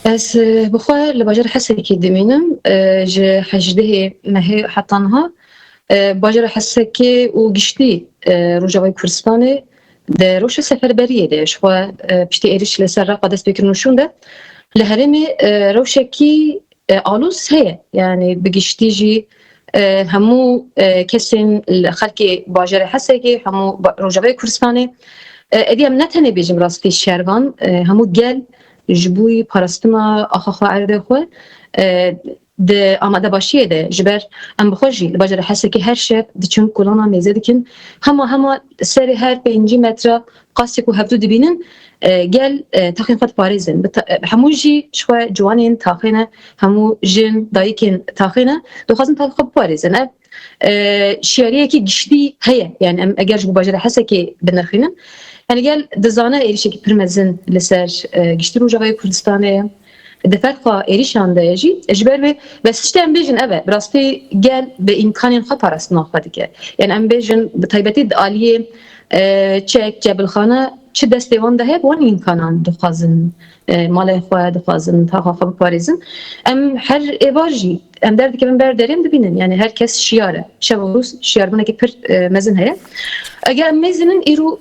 Ez bixwe li bajara Hesekê dimînim ji hejdehê mehê heta niha bajara Hesekê û giştî Rojavayê Kurdistanê di rojê seferberiyê de ji xwe piştî êriş li ser Raqa dest pêkirin û şûn de li herêmê rewşekî alûz heye, yani bi giştî jî hemû kesên li xelkê bajara Hesekê hemû Rojavayê Kurdistanê êdî em ne tenê bêjim rastî şervan hemû gel ji bo parastina axaxa erdê xwe di amadebaşiyê de ji ber em bi xwe jî li bajara Hesekê her şev diçin kulana mêze dikin hema serê her 5 metre qasî ku hevdû dibînin gel taxên xwe diparêzin hemû jî ji xwe ciwanên taxê ne hemû jin dayîkên taxê ne dixwazin taxê xwe biparêzin ev şiyariyekî giştî heye, yani em eger ji bo bajara Hesekê binirxînin yani gel dizane êrişekî pir mezin li ser giştî Rojavayê Kurdistanê di ferqa êrişan de jî ji ber vê vestişte em bêjin ev e bi rastî gel bi îmkanên xwe parastina xwe dike, yani em bêjin bi taybetî di aliyê çek cebilxane çi destê wan de heye wan îmkanan dixwazin malên xwe dixwazin taxa xwe biparêzin em her êvar jî em derdikevin ber derên dibînin, yani herkes şiyar e şev û rûz şiyarbûnekî pir mezin heye eger em mêzinin îro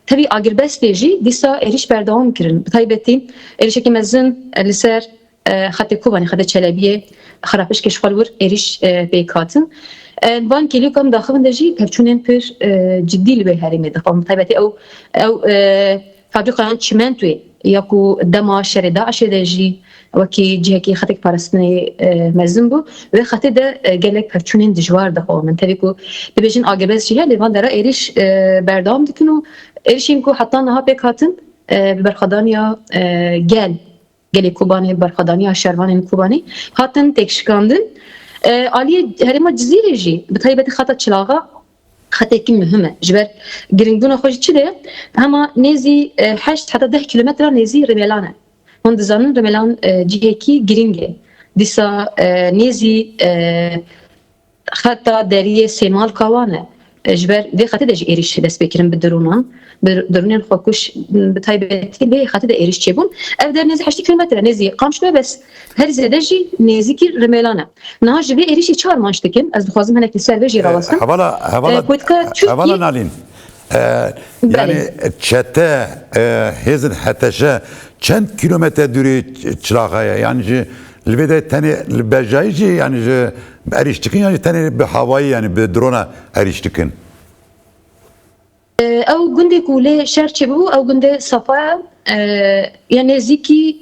tabii agirbestê jî dîsa êriş berdewam kirin bi taybetî êrişekî mezin li ser xetê Kobanî xetê Çelebiyê xerapişkê ji xwe li wir êriş pêk hatin van kêlîkan daxivin de jî pevçûnên pir ciddî li wê herêmê dixwin bi taybetî ew fabrîkayan çimentoyê ya ku dema şerê Daişê de jî wekî cihekî xetek parastinê mezin bû wê xetê de gelek pevçûnên dijwar dixwin tevî ku dibêjin agirbest jî heye lê van dera êriş berdewam dikin û êrişên ku heta niha pêk hatin bi berxedaniya gelê Kobanî berxedaniya şervanên Kobanî hatin têkşikandin aliyê herêma Cizîrê jî bi taybetî xeta Çilaxa xetekî mühim e ji ber girîngbûna xwe jî çi de hema nêzî 8 heta 10 kilometre nêzî Rimelan e hûn dizanin Rimelan cihekî girîng e dîsa nêzî xeta deriyê Sêmalka wan e ji ber vê xetê de jî êriş dest pê kirin bi dronan bi dronên xwekuş bi taybetî vê xetê de êriş çêbûn ev der nêzî 8 kilometre nêzî Qamişlo bes her zêde jî nêzîkî Rimelan e niha ji vê êrişî çar manş dikin ez dixwazim hinek li ser vê jî rawastin hevala Nalîn yani çete hêzin heteşe çend kilometre dûrî Çilaxaya yani ji li vê de tenê li bejayî jî yani ji êriş dikin yani tenê bi hawayî yani bi drona êriş dikin ew gundê ku lê şer çêbû ew gundê Safa ya nêzîkî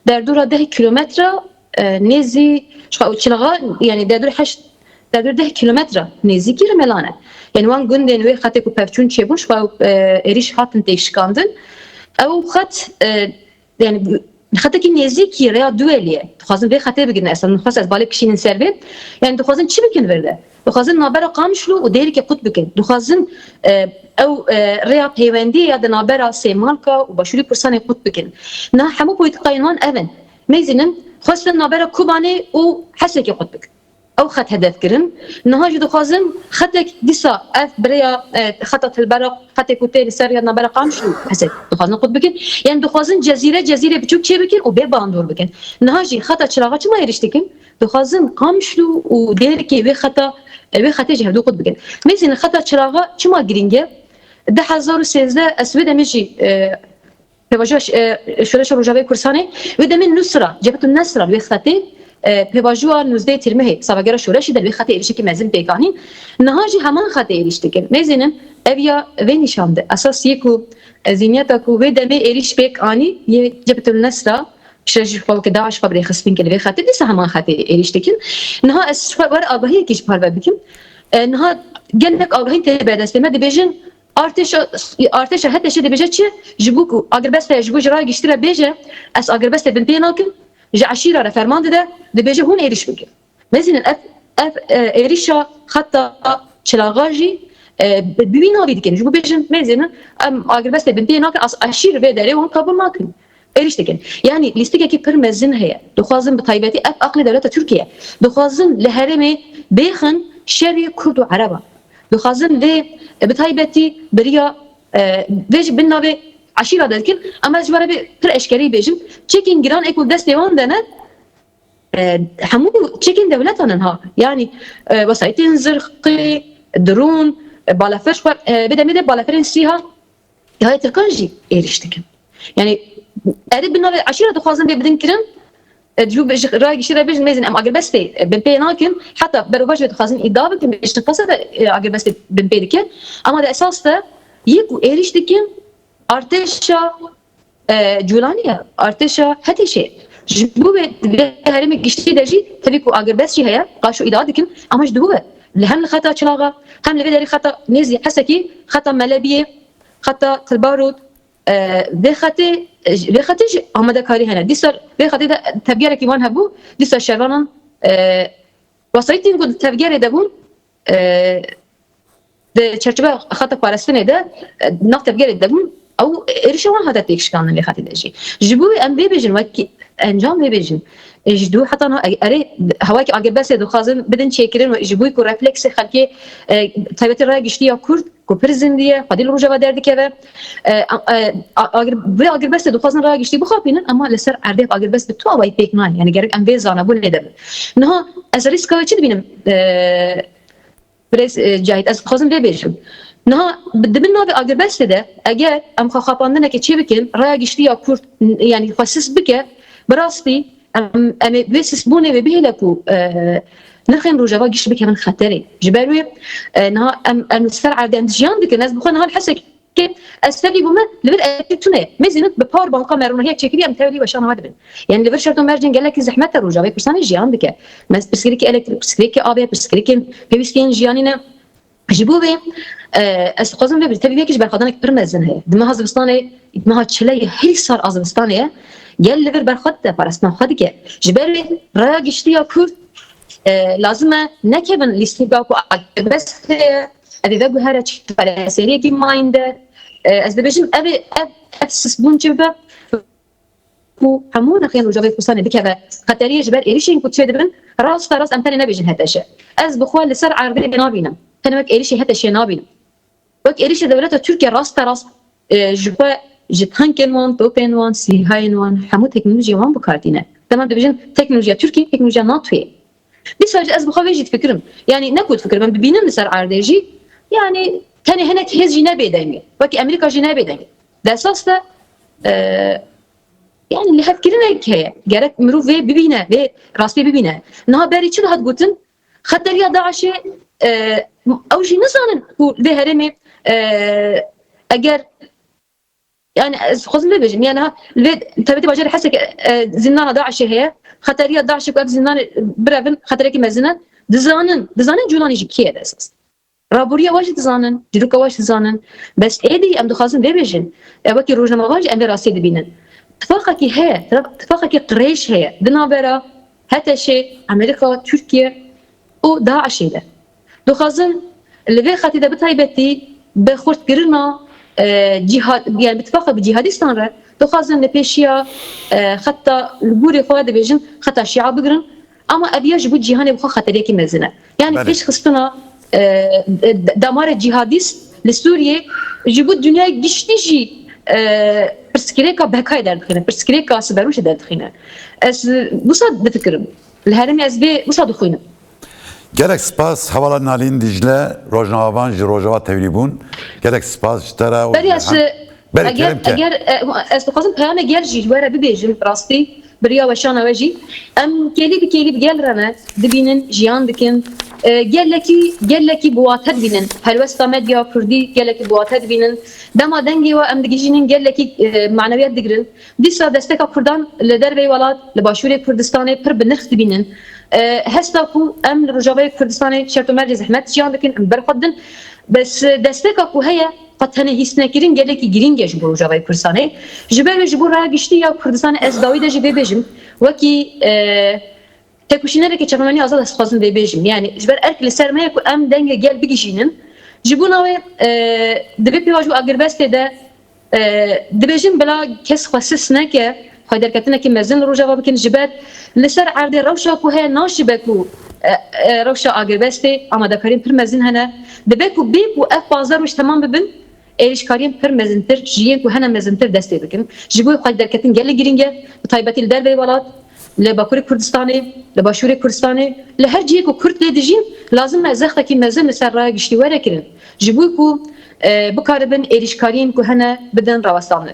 derdora 10 kilometre nêzî Çilaxa yani derdora 10 kilometre nêzîkî Rimelan e yani wan gundên wê xetê ku pevçûn çêbûn ji xwe êriş hatin têkşikandin ew xet yani xetekî nêzîkî rêya Duelî dixwazin vê xetê bigrin esan dixwaz ez balê kişînin ser vê yani dixwazin çi bikin vir de dixwazin navbera Qamişlo û derîkê qut bikin dixwazin ew rêya peywendî ya di navbera Sêmalka û Başûrê Kurdistanê qut bikin niha hemû polîtikayên wan ev in mêzînin xwestin navbera Kobanî û Hesekê qut bikin ew xet hedef kirin niha jî dixwazin xetek dîsa ev birêya xeta Tilberaq xetê ku tê li ser ya navbera Qamişlo Hesek dixwazin qut bikin yani dixwazin cezîre biçûk çê bikin û bê bandor bikin niha jî xeta Çilaxa çima êriş dikin dixwazin Qamişlo û derîkê wê xetê jî hevdû qut bikin mêzînin xeta Çilaxa çima girîng e 2013 ez vê demê jî pêvajoya şoreşa Rojavayê Kurdistanê vê demê Nusra Cebhetun Nesra wê xetê pêvajoya 19 Tîrmehê savagera şoreşî de wê xetê êrişekî mezin pêkanîn niha jî heman xetê êriş dikin mêzînin ev ya vê nîşan de esasiyê ku zîniyeta ku wê demê êriş pêk anî yê Cebhetun Nesra şirejî Daeş xwe birê xistin li vê xetê dîsa heman xetê êriş dikin niha ez were agahiyekî ji parve bikim niha gelek agahîn tê berdestê me dibêjin artêşa hetêşê dibêje çi ji bo ku agirbestê ji bo ji raya giştî re bêje ez agirbestê bin pê nakim ji eşîra re ferman dide dibêje hûn êriş bikin mêzînin ev êrişa xeta Çilaxa jî bi wî navî dikin ji bo bêjin mêzînin em agirbestê bin pê nakin ez eşîr vê derê hûn qebûl nakin êriş dikin yani lîstikekî pir mezin heye dixwazin bi taybetî ev aqlê dewleta Tirkiye dixwazin li herêmê bêxin şerê Kurd û Ereba dixwazin vê bi taybetî biriya vê jî bin navê عشيره دكن اما جبر بر اشكري بيجم تشيكين جران اكو دست وان دنا حمو تشيكين دولتنا يعني وسايتين زرقي درون بالافرش بدا مده بالافرين سيها هاي تركنجي ايرشتكن يعني اريد بالنوع عشيره دخوازن بدن كرن جوب راي شيره بيج ميزن ام اگر بس بنبي ناكن حتى بروباج دخوازن ادابه كم اشتقصه اگر بس بنبي دكن اما ده اساس ده يكو ايرشتكن ارتشا جولانيا ارتشا هتي شيء جبوه هرمي قشتي دجي تبيكو اگر بس شي هيا قاشو ادادكن اما جدوه لهم خطا چلاغه هم لبدري خطا نزي حسكي خطا ملبيه خطا البارود بخطي آماده کاری هنه دیسر بخطی تبیاره کی وان هبو دیسر شرانن وسایتی نقول تبیاره دبون ده چرچبه خطا پارستنه ده نقط تبیاره دبون او ارشوان هذا تيكشكان اللي خاطي دجي جبوي ام بيجن وكي انجام بيجن جدو حتى انا اري هواك اگر بس دو خازن بدن چيكرين وجبوي كو ريفلكس خلكي تايبت راي گشتي كورد كو برزنديه قديل روجا بدرد كده اگر بس دو خازن راي گشتي بخابين اما لسر عربي اگر بس بتو واي بيك مان يعني غير ام بيزانا بول ندب انها از ريسك وچ بينم بريس جايت از خازن بيجن نها بدمنا اگر بس ده اگر ام خاپاندنه که چی بکن رای گشتی یا کورد یعنی خاصس بکه براستی ام بس بونه به بهلکو نخين روجا گشت بکه من خطری جبروی نها ام سر عدن جیان دک ناس بخون هال حسك که استفی بومه لبر اتونه مزینت به پار بانقا مرونه هي چکری ام تولی بشان ما دبن يعني لبر شرط مرجن قال لك زحمت روجا و پرسان جیان دک مس بسکریک الکتریک بسکریک آبی بسکریک پیوستین جیانینه جبوه استقازم ببرد تبي بيكش برخدانك برمزن هي دمها زبستانه دمها تشلي هل صار ازبستانه قال لي برخد برسنا خدك جبري راجشتي يا كور لازم نكبن ليستيباكو بس ابي بقى هرج فلسيري كي مايند از بيجم ابي اسس بونجبا و همون خير وجابي فستانه بكبه خطريه جبر ايريشين كنت شدبن راس فراس امثال نبيجن هتاشه از بخوال لسر عربي نابينا كان وك ايريشي هتاشه نابينا وك ايريشي دولته تركيا راس تراس جبا جتهانكن وان توبن وان سيهاين وان همو تكنولوجيا وان بكارتينه تمام دبيجن تكنولوجيا تركي تكنولوجيا ناتوي بس از بخوال جيت فكرم يعني نكود فكر من ببينن لسر عرديجي يعني كان هناك هز جنابي دايما وك امريكا جنابي دايما ده اساس ده يعني اللي هتكلنا هي جارك مروفي ببينا به راسبي ببينا انها باري شنو هتقولن خطر داعش او شي نزانن هو ده هرمي اگر يعني خصم بيجن يعني تبي باجر حسك زنانه داعش هي خطر داعش كو زنان برافن خطر كي مزنه دزانن جولاني جكيه اساس رابوريا واش دزانن دروكا واش دزانن بس ايدي ام دخازن بيجن وكي روجنا واج ام راسي دبينن اتفاقك هي اتفاقك قريش هي دنابرا هتا شيء امريكا تركيا وداعش ده دخازن اللي في خاطي ده بتايبتي بخورت قرنا جهاد يعني باتفاق بجهادستان را دخازن لبيشيا خطا البوري خواد بيجن خطا الشيعة بقرن اما ابي يجبو جهاني بخو خطريكي مزنه يعني فيش خصنا دمار الجهاديست لسوريا جيبو الدنيا قشتيجي برسكريكا بهكاي دردخينه برسكريكا سبروش دردخينه از بوصاد بفكرم الهرمي از بي بوصاد خوينه gerek spas havalan nalin Dicle Rojnavavan Rojava tevlibun gerek spas tara برياس اگر استقاسم پیام گل جواره ببیجم راستی بریا وشانا وجی ام کلی بگل رنه دبینن جیان دکن گلکی بواتد بینن هلوستا مدیا کردی گلکی بواتد بینن دما دنگی و ام دگیجینن گلکی معنویات دگرن دیسا دستکا کردان لدر وی ولاد لباشور کردستان پر بنرخ بینن هستا کو ام رجاوی کردستان شرط مرج زحمت جیان دکن ام برخدن بس دستکا کو هيا قد هنه هیسنکرین گلکی گرین گیج برو جوای کردستانه جبر جبر را گشتی یا کردستان از داوید جبه بجم وکی تکوشینه که چرمانی آزاد استخدام ببیجم یعنی جبر ارکل سرمایه کو ام دنگ گل بگیجینن جبوناوی دبی پیواجو اگربسته ده دبیجم بلا کس خاصس نکه خاطر کتنه که مزن رو جواب کن جبر لسر عرض روشا کو هی ناشبه کو روشا اگربسته آماده کاریم پر مزن هنه دبی کو بی کو اف بازار مش تمام ببن êrişkariyên pir mezintir jiyên ku hene mezintir destê dikin. Ji bo xwe derketin gelê giring e, bi taybetî li derveyê welat, li Bakurê Kurdistanê, li Başûrê Kurdistanê, li her cihê ku Kurd lê dijîn, lazim e zextekî mezin li ser raya giştî were kirin. Ji bo ku bikaribin êrişkariyên ku hene bidin rawestanê.